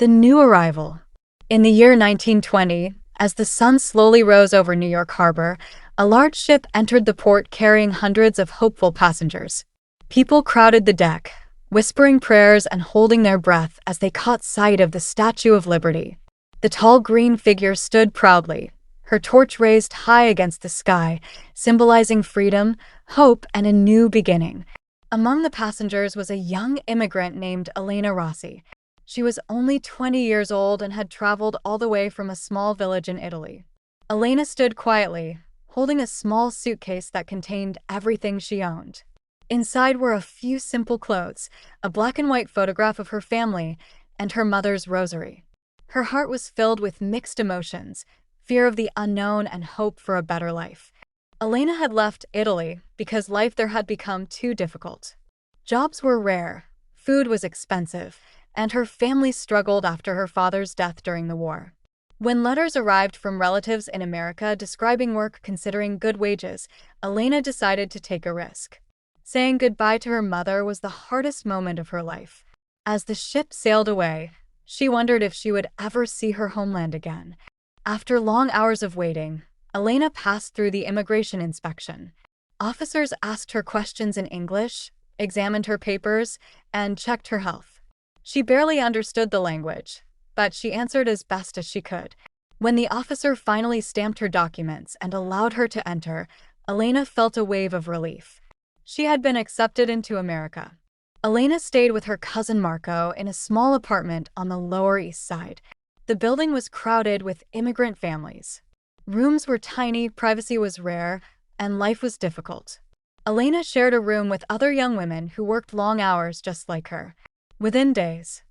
The new arrival. In the year 1920, as the sun slowly rose over New York Harbor, a large ship entered the port carrying hundreds of hopeful passengers. People crowded the deck, whispering prayers and holding their breath as they caught sight of the Statue of Liberty. The tall green figure stood proudly, her torch raised high against the sky, symbolizing freedom, hope, and a new beginning. Among the passengers was a young immigrant named Elena Rossi. She was only 20 years old and had traveled all the way from a small village in Italy. Elena stood quietly, holding a small suitcase that contained everything she owned. Inside were a few simple clothes, a black and white photograph of her family, and her mother's rosary. Her heart was filled with mixed emotions, fear of the unknown and hope for a better life. Elena had left Italy because life there had become too difficult. Jobs were rare, food was expensive, and her family struggled after her father's death during the war. When letters arrived from relatives in America describing work considering good wages, Elena decided to take a risk. Saying goodbye to her mother was the hardest moment of her life. As the ship sailed away, she wondered if she would ever see her homeland again. After long hours of waiting, Elena passed through the immigration inspection. Officers asked her questions in English, examined her papers, and checked her health. She barely understood the language, but she answered as best as she could. When the officer finally stamped her documents and allowed her to enter, Elena felt a wave of relief. She had been accepted into America. Elena stayed with her cousin Marco in a small apartment on the Lower East Side. The building was crowded with immigrant families. Rooms were tiny, privacy was rare, and life was difficult. Elena shared a room with other young women who worked long hours just like her. Within days,